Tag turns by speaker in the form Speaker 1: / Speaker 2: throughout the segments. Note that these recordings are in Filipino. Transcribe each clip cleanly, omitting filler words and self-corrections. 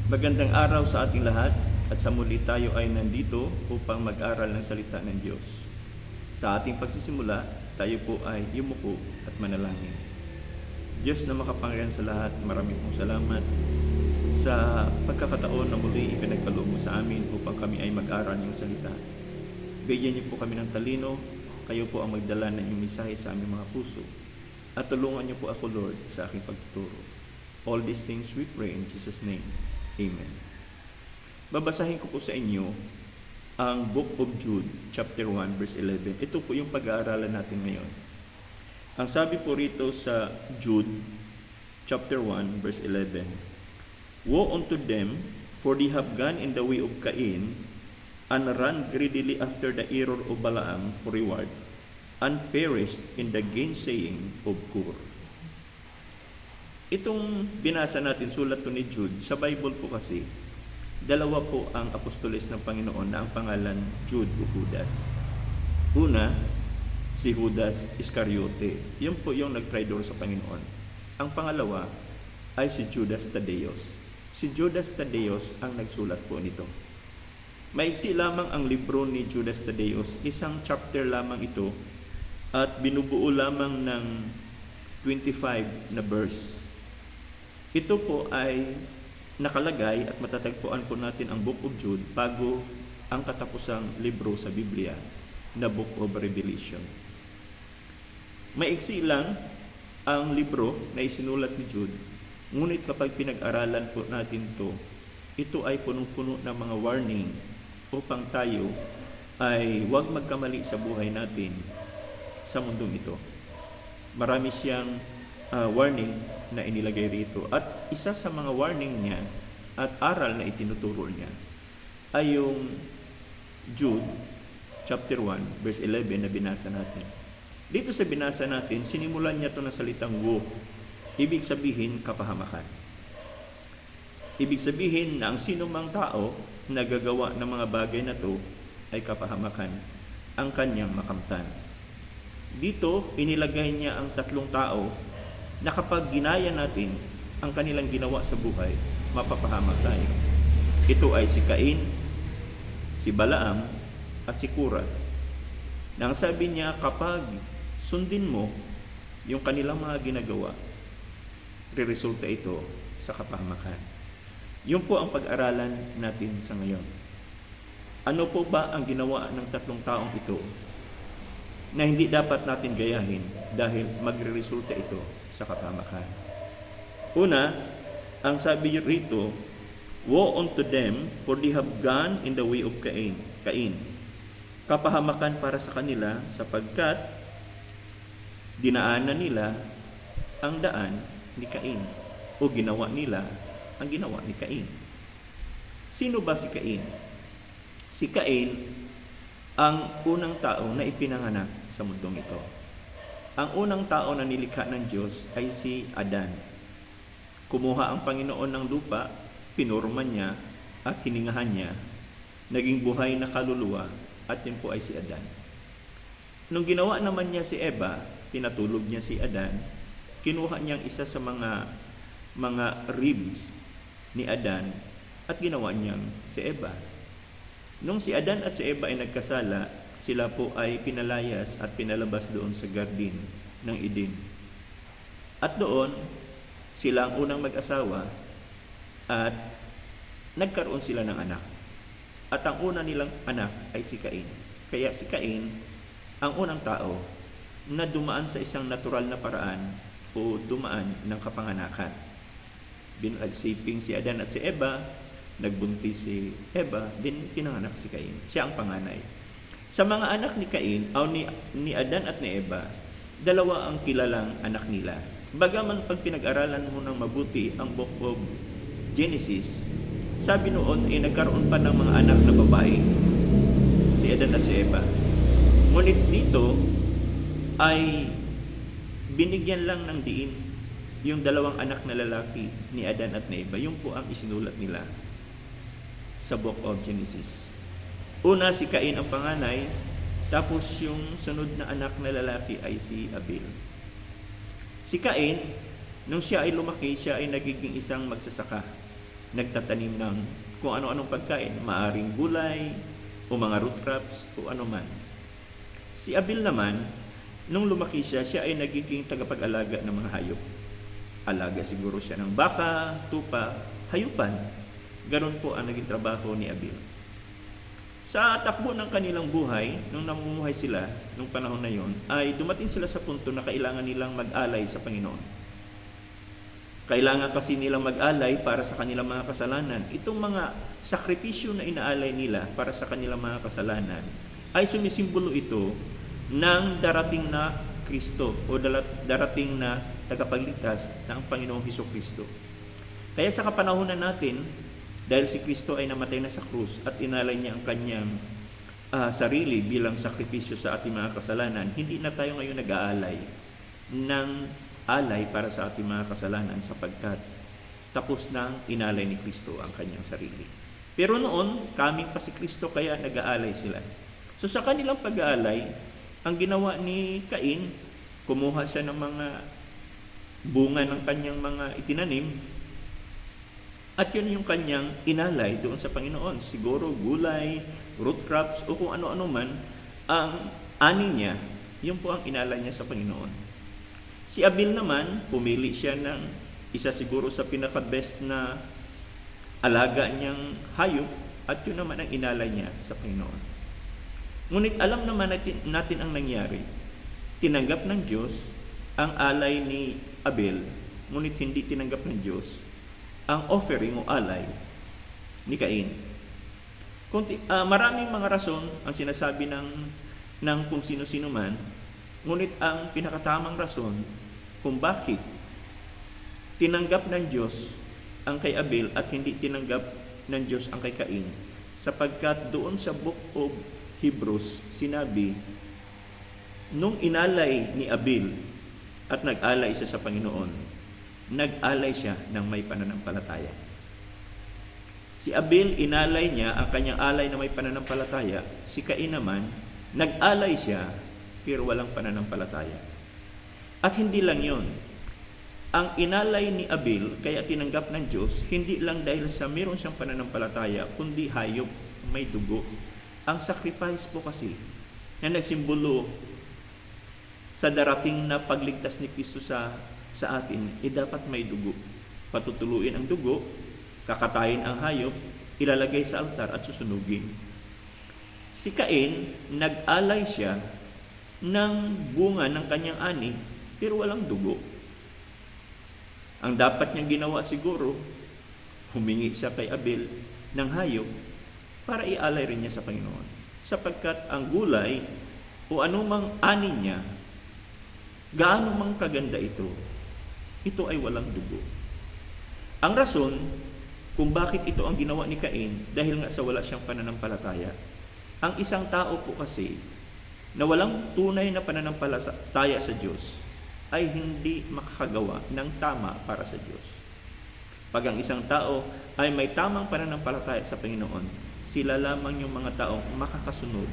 Speaker 1: Magandang araw sa ating lahat at sa muli tayo ay nandito upang mag-aral ng salita ng Diyos. Sa ating pagsisimula, tayo po ay yumuko at manalangin. Diyos na makapangyarihan sa lahat, maraming pong salamat sa pagkakataon na muli ipinagkaloob mo sa amin upang kami ay mag-aral ng salita. Bigyan niyo po kami ng talino, kayo po ang magdala ng inyong mensahe sa aming mga puso. At tulungan niyo po ako, Lord, sa aking pagtuturo. All these things we pray in Jesus' name. Amen. Babasahin ko po sa inyo ang Book of Jude, chapter 1, verse 11. Ito po yung pag-aaralan natin ngayon. Ang sabi po rito sa Jude, chapter 1, verse 11. Woe unto them, for they have gone in the way of Cain, and run greedily after the error of Balaam for reward, and perished in the gainsaying of Kor. Itong binasa natin, sulat to ni Jude, sa Bible po kasi, dalawa po ang apostoles ng Panginoon na ang pangalan Jude o Judas. Una, si Judas Iscariote. Yun po yung nag-traidor sa Panginoon. Ang pangalawa ay si Judas Tadeos. Si Judas Tadeos ang nagsulat po nito. Maiksi lamang ang libro ni Judas Tadeos, isang chapter lamang ito at binubuo lamang ng 25 na verse. Ito po ay nakalagay at matatagpuan po natin ang Book of Jude bago ang katapusang libro sa Biblia na Book of Revelation. Maiksi lang ang libro na isinulat ni Jude, ngunit kapag pinag-aralan po natin ito ay punong-puno ng mga warning upang tayo ay huwag magkamali sa buhay natin sa mundong ito. Marami siyang warning na inilagay rito. At isa sa mga warning niya at aral na itinuturo niya ay yung Jude chapter 1 verse 11 na binasa natin. Dito sa binasa natin, sinimulan niya ito ng salitang woe. Ibig sabihin, kapahamakan. Ibig sabihin na ang sinumang tao na gagawa ng mga bagay na to ay kapahamakan ang kanyang makamtan. Dito, inilagay niya ang tatlong tao na kapag ginaya natin ang kanilang ginawa sa buhay, mapapahamak tayo. Ito ay si Cain, si Balaam, at si Kora. Nang sabi niya, kapag sundin mo yung kanilang mga ginagawa, reresulta ito sa kapahamakan. Yun po ang pag-aralan natin sa ngayon. Ano po ba ang ginawa ng tatlong taong ito na hindi dapat natin gayahin dahil magre-resulta ito sa kapahamakan? Una, ang sabi rito, woe unto them, for they have gone in the way of Cain. Kapahamakan para sa kanila sapagkat dinaanan nila ang daan ni Cain o ginawa nila ang ginawa ni Cain. Sino ba si Cain? Si Cain ang unang tao na ipinanganak sa mundong ito. Ang unang tao na nilikha ng Diyos ay si Adan. Kumuha ang Panginoon ng lupa, pinurma niya at hiningahan niya. Naging buhay na kaluluwa at yun po ay si Adan. Nung ginawa naman niya si Eva, pinatulog niya si Adan, kinuha niyang isa sa mga ribs ni Adan at ginawa niyang si Eva. Nung si Adan at si Eva ay nagkasala, sila po ay pinalayas at pinalabas doon sa garden ng Eden. At doon, sila ang unang mag-asawa at nagkaroon sila ng anak. At ang una nilang anak ay si Cain. Kaya si Cain, ang unang tao na dumaan sa isang natural na paraan o dumaan ng kapanganakan. Binagsiping si Adan at si Eva, nagbuntis si Eva, din pinanganak si Cain. Siya ang panganay. Sa mga anak ni Cain, o ni Adan at ni Eva, dalawa ang kilalang anak nila. Bagaman pag pinag-aralan mo ng mabuti ang Book of Genesis, sabi noon ay nagkaroon pa ng mga anak na babae, si Adan at si Eva. Ngunit dito ay binigyan lang ng diin yung dalawang anak na lalaki ni Adan at ni Eva. Yung po ang isinulat nila sa Book of Genesis. Una, si Cain ang panganay, tapos yung sunod na anak na lalaki ay si Abel. Si Cain, nung siya ay lumaki, siya ay nagiging isang magsasaka. nagtatanim ng kung ano-anong pagkain, maaring gulay, o mga root crops, o ano man. Si Abel naman, nung lumaki siya, siya ay nagiging tagapag-alaga ng mga hayop. Alaga siguro siya ng baka, tupa, hayupan. Ganon po ang naging trabaho ni Abel. Sa takbo ng kanilang buhay, nung namumuhay sila, nung panahon na yon, ay dumating sila sa punto na kailangan nilang mag-alay sa Panginoon. Kailangan kasi nilang mag-alay para sa kanilang mga kasalanan. Itong mga sakripisyo na inaalay nila para sa kanilang mga kasalanan ay sumisimbolo ito ng darating na Kristo o darating na tagapagligtas ng Panginoong Hesukristo. Kaya sa kapanahunan natin, dahil si Kristo ay namatay na sa krus at inalay niya ang kanyang sarili bilang sakripisyo sa ating mga kasalanan, hindi na tayo ngayon nag-aalay ng alay para sa ating mga kasalanan sapagkat tapos nang inalay ni Kristo ang kanyang sarili. Pero noon, kaming pa si Kristo kaya nag-aalay sila. So sa kanilang pag-aalay, ang ginawa ni Cain, kumuha siya ng mga bunga ng kanyang mga itinanim at yun yung kanyang inalay doon sa Panginoon. Siguro gulay, root crops o kung ano-ano man ang ani niya, yun po ang inalay niya sa Panginoon. Si Abel naman, pumili siya ng isa siguro sa pinaka-best na alaga niyang hayop at yun naman ang inalay niya sa Panginoon. Ngunit alam naman natin ang nangyari. Tinanggap ng Diyos ang alay ni Abel, ngunit hindi tinanggap ng Diyos ang offering o alay ni Cain. Maraming mga rason ang sinasabi ng kung sino-sino man, ngunit ang pinakatamang rason kung bakit tinanggap ng Diyos ang kay Abel at hindi tinanggap ng Diyos ang kay Cain, sapagkat doon sa Book of Hebrews sinabi, nung inalay ni Abel at nag-alay siya sa Panginoon, nag-alay siya ng may pananampalataya. Si Abel, inalay niya ang kanyang alay na may pananampalataya. Si Cain naman, nag-alay siya pero walang pananampalataya. At hindi lang yon. Ang inalay ni Abel, kaya tinanggap ng Diyos, hindi lang dahil sa meron siyang pananampalataya, kundi hayop, may dugo. Ang sacrifice po kasi na nagsimbolo sa darating na pagligtas ni Kristo sa atin, dapat may dugo. Patutuluin ang dugo, kakatayin ang hayop, ilalagay sa altar at susunugin. Si Cain, nag-alay siya ng bunga ng kanyang ani, pero walang dugo. Ang dapat niyang ginawa siguro, humingi siya kay Abel ng hayop para ialay rin niya sa Panginoon. Sapagkat ang gulay o anumang ani niya, gaano mang kaganda ito ay walang dugo. Ang rason kung bakit ito ang ginawa ni Cain, dahil nga sa wala siyang pananampalataya. Ang isang tao po kasi na walang tunay na pananampalataya sa Diyos ay hindi makakagawa ng tama para sa Diyos. Pag ang isang tao ay may tamang pananampalataya sa Panginoon, sila lamang yung mga taong makakasunod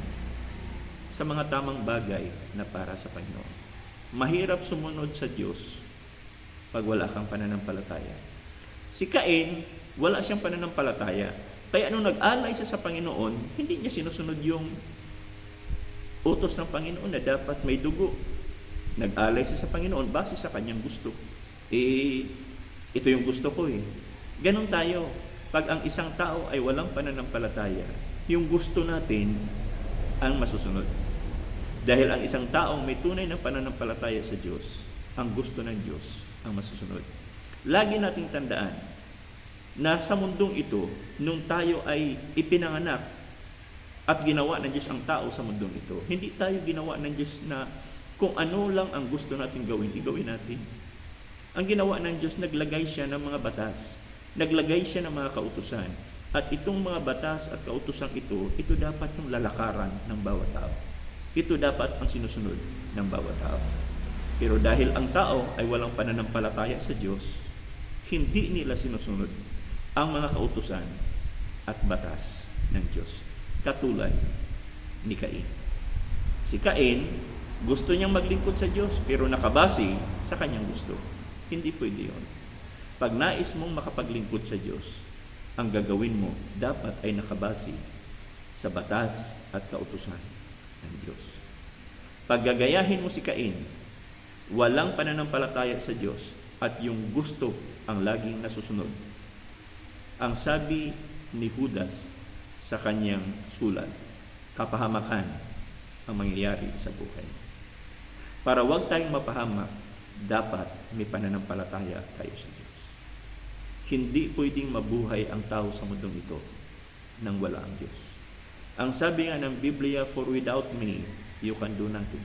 Speaker 1: sa mga tamang bagay na para sa Panginoon. Mahirap sumunod sa Diyos pag wala kang pananampalataya. Si Cain, wala siyang pananampalataya. Kaya nung nag-alay siya sa Panginoon, hindi niya sinusunod yung utos ng Panginoon na dapat may dugo. Nag-alay siya sa Panginoon base sa kanyang gusto. Ito yung gusto ko Ganon tayo. Pag ang isang tao ay walang pananampalataya, yung gusto natin ang masusunod. Dahil ang isang taong may tunay na pananampalataya sa Diyos, ang gusto ng Diyos ang masusunod. Lagi nating tandaan na sa mundong ito, nung tayo ay ipinanganak at ginawa ng Diyos ang tao sa mundong ito, hindi tayo ginawa ng Diyos na kung ano lang ang gusto natin gawin, igawin natin. Ang ginawa ng Diyos, naglagay siya ng mga batas, naglagay siya ng mga kautusan, at itong mga batas at kautusan ito dapat yung lalakaran ng bawat tao. Ito dapat ang sinusunod ng bawat tao. Pero dahil ang tao ay walang pananampalataya sa Diyos, hindi nila sinusunod ang mga kautusan at batas ng Diyos. Katulad ni Cain. Si Cain, gusto niyang maglingkod sa Diyos, pero nakabase sa kanyang gusto. Hindi pwede yun. Pag nais mong makapaglingkod sa Diyos, ang gagawin mo dapat ay nakabase sa batas at kautusan ng Diyos. Pag gagayahin mo si Cain, walang pananampalataya sa Diyos at yung gusto ang laging nasusunod. Ang sabi ni Judas sa kanyang sulat, kapahamakan ang mangyayari sa buhay. Para wag tayong mapahamak, dapat may pananampalataya tayo sa Diyos. Hindi pwedeng mabuhay ang tao sa mundong ito nang wala ang Diyos. Ang sabi nga ng Biblia, for without me, you can do nothing.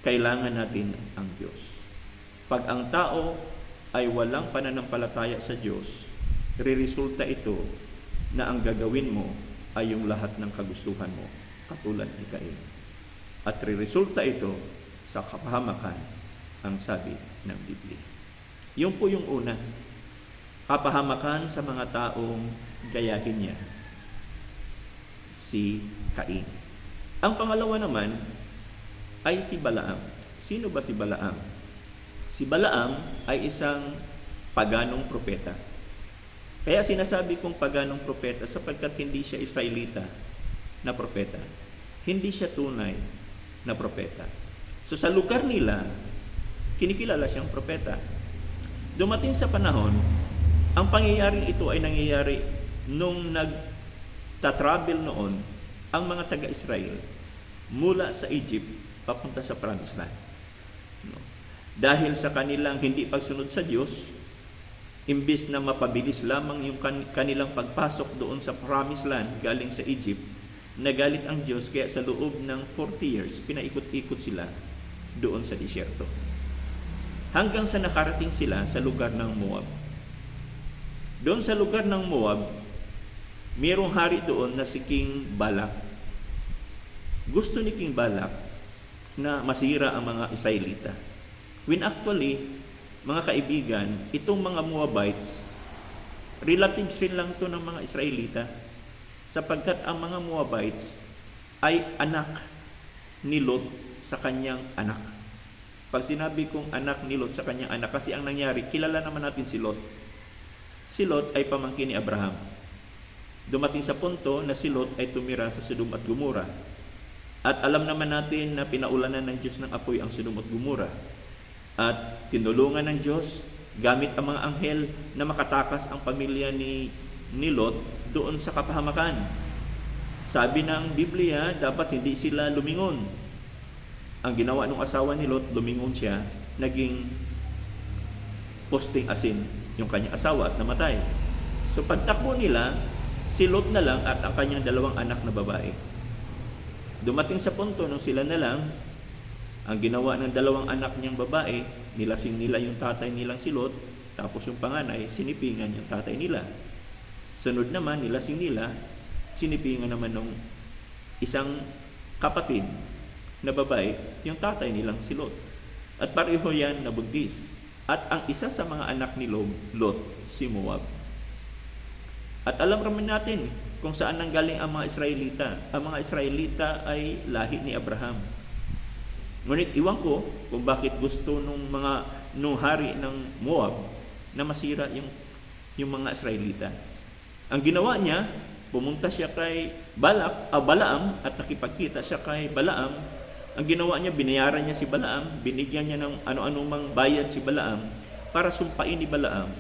Speaker 1: Kailangan natin ang Diyos. Pag ang tao ay walang pananampalataya sa Diyos, riresulta ito na ang gagawin mo ay yung lahat ng kagustuhan mo, katulad ni Cain. At riresulta ito sa kapahamakan, ang sabi ng Biblia. Yun po yung una, kapahamakan sa mga taong gayahin niya, si Cain. Ang pangalawa naman ay si Balaam. Sino ba si Balaam? Si Balaam ay isang paganong propeta. Kaya sinasabi kong paganong propeta sapagkat hindi siya Israelita na propeta. Hindi siya tunay na propeta. So sa lugar nila, kinikilala siyang propeta. Dumating sa panahon, ang pangyayaring ito ay nangyayari nung nagtatravel noon ang mga taga-Israel mula sa Egypt papunta sa Promised Land. Dahil sa kanilang hindi pagsunod sa Diyos, imbis na mapabilis lamang yung kanilang pagpasok doon sa Promised Land galing sa Egypt, nagalit ang Diyos kaya sa loob ng 40 years, pinaikot-ikot sila doon sa disyerto. Hanggang sa nakarating sila sa lugar ng Moab. Doon sa lugar ng Moab, mayroong hari doon na si King Balak. Gusto ni King Balak na masira ang mga Israelita. When actually, mga kaibigan, itong mga Moabites, relatives rin lang to ng mga Israelita, sapagkat ang mga Moabites ay anak ni Lot sa kanyang anak. Pag sinabi kong anak ni Lot sa kanyang anak, kasi ang nangyari, kilala naman natin si Lot. Si Lot ay pamangkin ni Abraham. Dumating sa punto na si Lot ay tumira sa Sodom at Gomora. At alam naman natin na pinaulanan ng Diyos ng apoy ang Sodom at Gomora. At tinulungan ng Diyos gamit ang mga anghel na makatakas ang pamilya ni Lot doon sa kapahamakan. Sabi ng Biblia, dapat hindi sila lumingon. Ang ginawa ng asawa ni Lot, lumingon siya, naging posting asin yung kanyang asawa at namatay. So pagtakbo nila, si Lot na lang at ang kanyang dalawang anak na babae. Dumating sa punto nung sila na lang, ang ginawa ng dalawang anak niyang babae, nilasing nila yung tatay nilang si Lot, tapos yung panganay, sinipingan yung tatay nila. Sunod naman, nilasing nila, sinipingan naman ng isang kapatid na babae, yung tatay nilang si Lot. At pareho yan nabuntis. At ang isa sa mga anak ni Lot, si Moab. At alam naman natin kung saan nanggaling ang mga Israelita. Ang mga Israelita ay lahi ni Abraham. Ngunit iwan ko kung bakit gusto nung hari ng Moab na masira yung mga Israelita. Ang ginawa niya, pumunta siya kay Balaam at nakipagkita siya kay Balaam. Ang ginawa niya, binayaran niya si Balaam, binigyan niya ng ano-anong mang bayad si Balaam para sumpain ni Balaam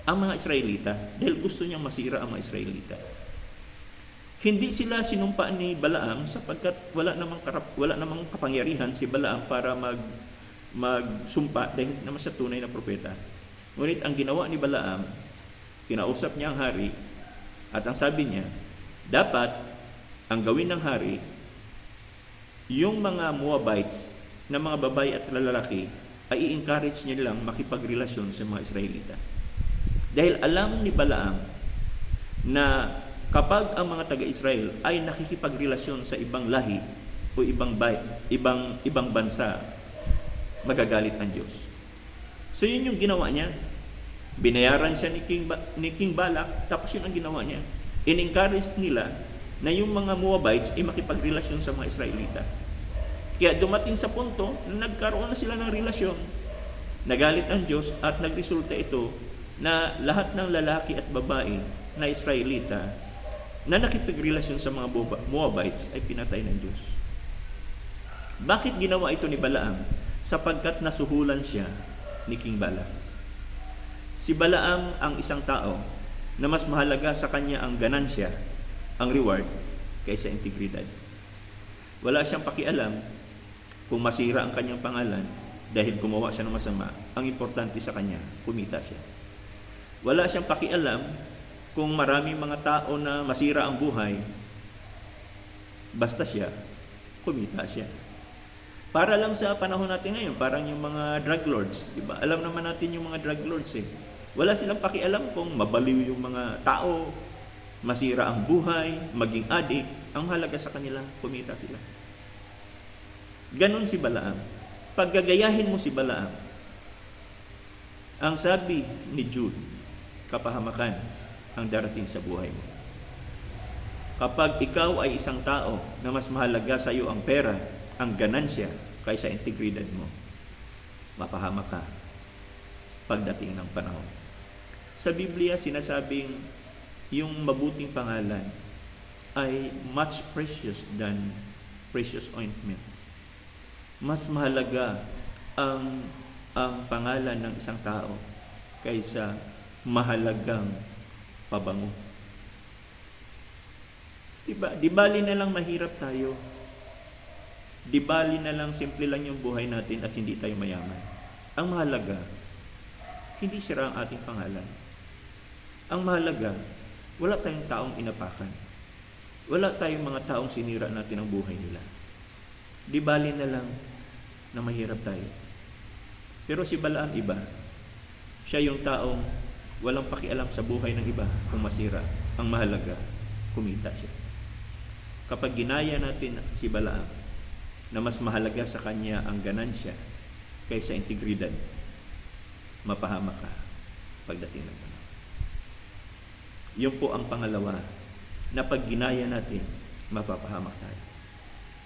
Speaker 1: ang mga Israelita dahil gusto niyang masira ang mga Israelita. Hindi sila sinumpa ni Balaam sapagkat wala namang kapangyarihan si Balaam para magsumpa dahil naman siya tunay na propeta. Ngunit ang ginawa ni Balaam, kinausap niya ang hari at ang sabi niya, dapat ang gawin ng hari, yung mga Moabites na mga babae at lalaki ay i-encourage niya lang makipagrelasyon sa mga Israelita. Dahil alam ni Balaam na kapag ang mga taga-Israel ay nakikipagrelasyon sa ibang lahi o ibang bansa, magagalit ang Diyos. So yun yung ginawa niya. Binayaran siya ni King Balak, tapos yun ang ginawa niya. In-encourage nila na yung mga Moabites ay makipagrelasyon sa mga Israelita. Kaya dumating sa punto na nagkaroon na sila ng relasyon. Nagalit ang Diyos at nagresulta ito na lahat ng lalaki at babae na Israelita na nakipagrelasyon sa mga Moabites ay pinatay ng Diyos. Bakit ginawa ito ni Balaam? Sapagkat nasuhulan siya ni King Balak. Si Balaam ang isang tao na mas mahalaga sa kanya ang ganansya, ang reward, kaysa integridad. Wala siyang pakialam kung masira ang kanyang pangalan dahil gumawa siya ng masama. Ang importante sa kanya, kumita siya. Wala siyang pakialam kung maraming mga tao na masira ang buhay, basta siya, kumita siya. Para lang sa panahon natin ngayon, parang yung mga drug lords, di ba? Alam naman natin yung mga drug lords eh. Wala silang pakialam kung mabaliw yung mga tao, masira ang buhay, maging adik. Ang halaga sa kanila, kumita sila. Ganon si Balaam. Pag gagayahin mo si Balaam, ang sabi ni Jude, kapahamakan ang darating sa buhay mo. Kapag ikaw ay isang tao na mas mahalaga sa iyo ang pera, ang ganansya, kaysa integridad mo, mapahamak ka pagdating ng panahon. Sa Biblia, sinasabing yung mabuting pangalan ay much precious than precious ointment. Mas mahalaga ang pangalan ng isang tao kaysa mahalagang pabango. Diba? Di bali na lang mahirap tayo. Di bali na lang simple lang yung buhay natin at hindi tayo mayaman. Ang mahalaga, hindi sira ang ating pangalan. Ang mahalaga, wala tayong taong inapakan. Wala tayong mga taong sinira natin ang buhay nila. Di bali na lang na mahirap tayo. Pero si Balaam iba. Siya yung taong walang pakialam sa buhay ng iba kung masira. Ang mahalaga, kumita siya. Kapag ginaya natin si Balaam, na mas mahalaga sa kanya ang ganansya kaysa integridad, mapahamak ka pagdating ng panahon. Yun po ang pangalawa, na pag ginaya natin, mapapahamak tayo.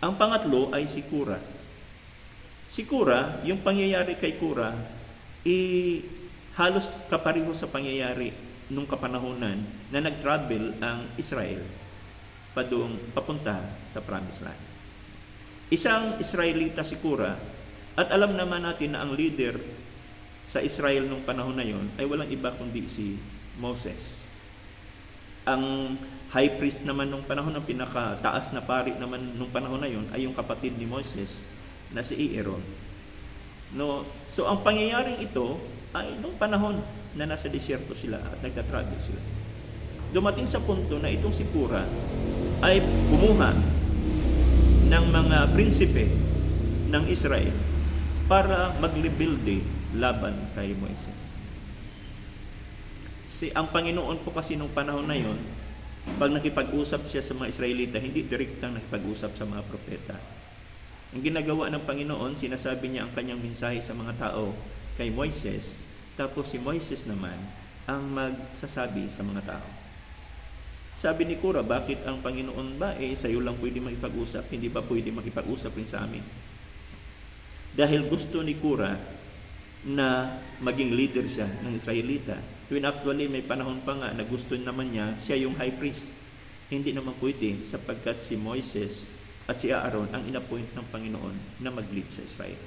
Speaker 1: Ang pangatlo ay si Kora. Si Kora, yung pangyayari kay Kora, halos kapareho sa pangyayari nung kapanahonan na nag-travel ang Israel papunta sa Promised Land. Isang Israelita si Kora, at alam naman natin na ang leader sa Israel nung panahon na yon ay walang iba kundi si Moses. Ang high priest naman nung panahon, ng pinakataas na pari naman nung panahon na yon ay yung kapatid ni Moses na si Aaron. No, so ang pangyayaring ito ay nung panahon na nasa disyerto sila at nagtatravel sila. Dumating sa punto na itong si Kora ay kumuha ng mga prinsipe ng Israel para maglibilde laban kay Moises. Ang Panginoon po kasi nung panahon na yon, pag nakipag-usap siya sa mga Israelita, hindi direktang nakipag-usap sa mga propeta. Ang ginagawa ng Panginoon, sinasabi niya ang kanyang mensahe sa mga tao kay Moises, tapos si Moises naman ang magsasabi sa mga tao. Sabi ni Kora, bakit ang Panginoon ba sa'yo lang pwede makipag-usap, hindi ba pwede makipag-usap rin sa amin? Dahil gusto ni Kora na maging leader siya ng Israelita. When actually may panahon pa nga na gusto naman niya siya yung high priest. Hindi naman pwede sapagkat si Moises at si Aaron ang inappoint ng Panginoon na mag-lead sa Israel.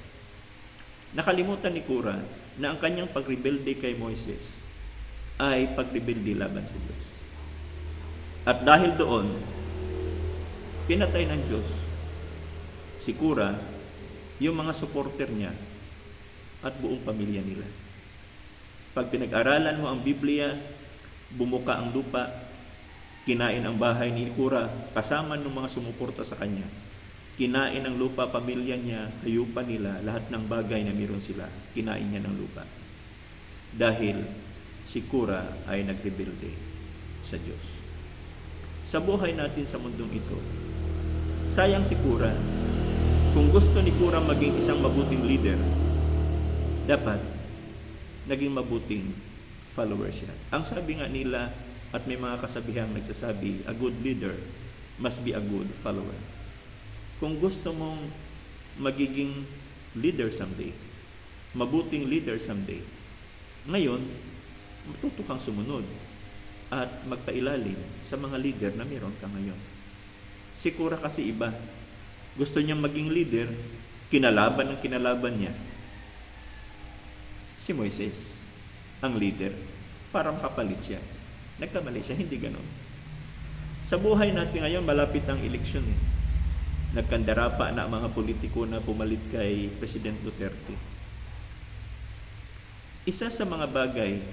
Speaker 1: Nakalimutan ni Kora na ang kanyang pagrebelde kay Moises ay pagrebelde laban sa Diyos. At dahil doon, pinatay ng Diyos si Kora, yung mga supporter niya at buong pamilya nila. Pag pinag-aralan mo ang Biblia, bumuka ang lupa, kinain ang bahay ni Kora kasama ng mga sumuporta sa kanya. Kinain ang lupa, pamilya niya, hayupan nila, lahat ng bagay na meron sila, kinain niya ng lupa. Dahil si Kora ay nagrebelde sa Diyos. Sa buhay natin sa mundong ito, sayang si Kora. Kung gusto ni Kora maging isang mabuting leader, dapat naging mabuting follower siya. Ang sabi nga nila, at may mga kasabihang nagsasabi, a good leader must be a good follower. Kung gusto mong magiging leader someday, mabuting leader someday, ngayon, matuto kang sumunod at magpailalim sa mga leader na meron ka ngayon. Si Korah kasi iba. Gusto niyang maging leader, kinalaban niya si Moises, ang leader, para makapalit siya. Nagkamali siya, hindi ganon. Sa buhay natin ngayon, malapit ang eleksyon. Nagkandarapa na ang mga politiko na pumalit kay President Duterte. Isa sa mga bagay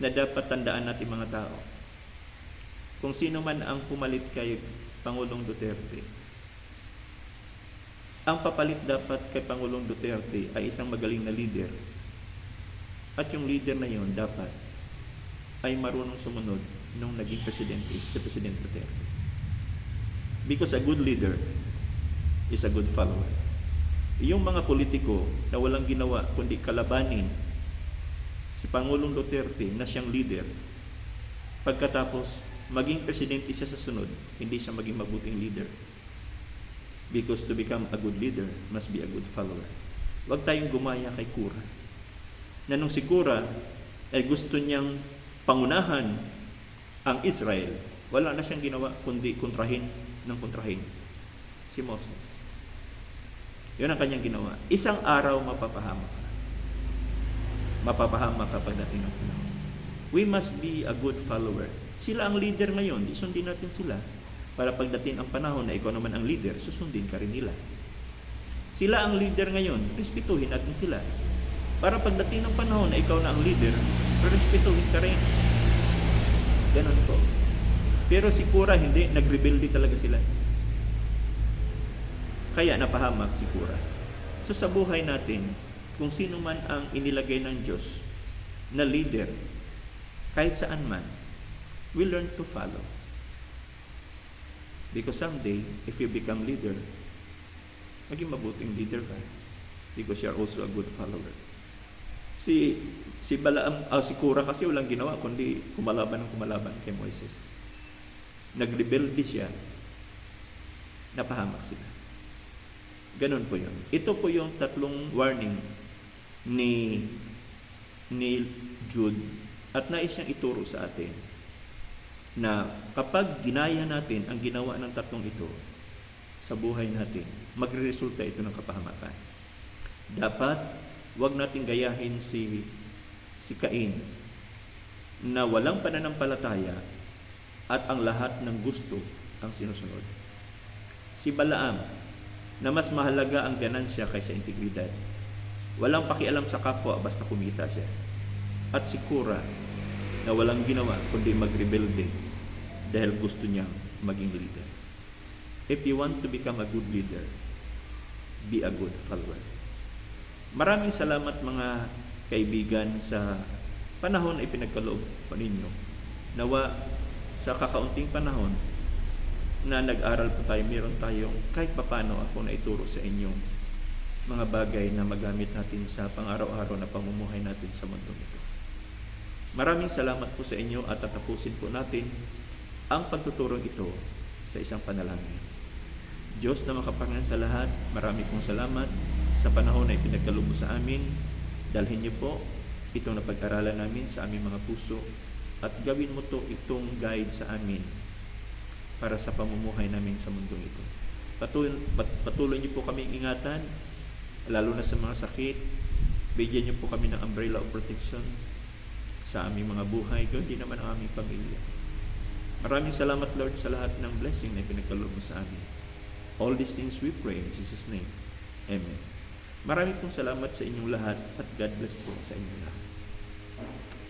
Speaker 1: na dapat tandaan natin mga tao, kung sino man ang pumalit kay Pangulong Duterte, ang papalit dapat kay Pangulong Duterte ay isang magaling na leader. At yung leader na yon dapat ay marunong sumunod nung naging presidente si President Duterte. Because a good leader is a good follower. Yung mga politiko na walang ginawa kundi kalabanin si Pangulong Duterte na siyang leader, pagkatapos maging presidente siya sa sunod, hindi siya maging mabuting leader. Because to become a good leader must be a good follower. Huwag tayong gumaya kay Korah, na nung si Korah ay gusto niyang pangunahan ang Israel, wala na siyang ginawa kundi kontrahin si Moses. Yun ang kanyang ginawa. Isang araw mapapahamak ka. Mapapahamak ka pagdating ng panahon. We must be a good follower. Sila ang leader ngayon, isundin natin sila. Para pagdating ang panahon na ikaw naman ang leader, susundin ka rin nila. Sila ang leader ngayon, respetuhin natin sila. Para pagdating ng panahon na ikaw na ang leader, respetuhin ka rin. Ganon po. Pero si Korah hindi, nagrebelde talaga sila. Kaya napahamak si Korah. So sa buhay natin, kung sino man ang inilagay ng Diyos na leader, kahit saan man, we learn to follow. Because someday, if you become leader, maging mabuting leader ka. Because you are also a good follower. Si Korah kasi walang ginawa kundi kumalaban kay Moises. Nagrebelde siya, napahamak sila. Ganon po yun. Ito po yung tatlong warning ni Jude at nais siyang ituro sa atin na kapag ginaya natin ang ginawa ng tatlong ito sa buhay natin, magre-resulta ito ng kapahamakan. Dapat wag natin gayahin si Cain na walang pananampalataya at ang lahat ng gusto ang sinusunod. Si Balaam na mas mahalaga ang ganansya kaysa integridad. Walang pakialam sa kapwa basta kumita siya. At si Korah na walang ginawa kundi magrebelde dahil gusto niyang maging leader. If you want to become a good leader, be a good follower. Maraming salamat mga kaibigan sa panahon na ipinagkaloob pa ninyo. Nawa sa kakaunting panahon na nag-aral po tayo, meron tayong kahit papano ako na ituro sa inyong mga bagay na magamit natin sa pang-araw-araw na pamumuhay natin sa mundo nito. Maraming salamat po sa inyo at tatapusin po natin ang pagtuturong ito sa isang panalangin. Diyos na makapangyarihan sa lahat, marami pong salamat sa panahon na ipinagkaloob sa amin. Dalhin niyo po itong napag-aralan namin sa aming mga puso at gawin mo to itong guide sa amin para sa pamumuhay namin sa mundong ito. Patuloy niyo po kaming ingatan, lalo na sa mga sakit. Bigyan niyo po kami ng umbrella of protection sa aming mga buhay, gawin naman ang aming pamilya. Maraming salamat, Lord, sa lahat ng blessing na ipinagkaloob mo sa amin. All these things we pray in Jesus' name. Amen. Maraming pong salamat sa inyong lahat at God bless po sa inyong lahat.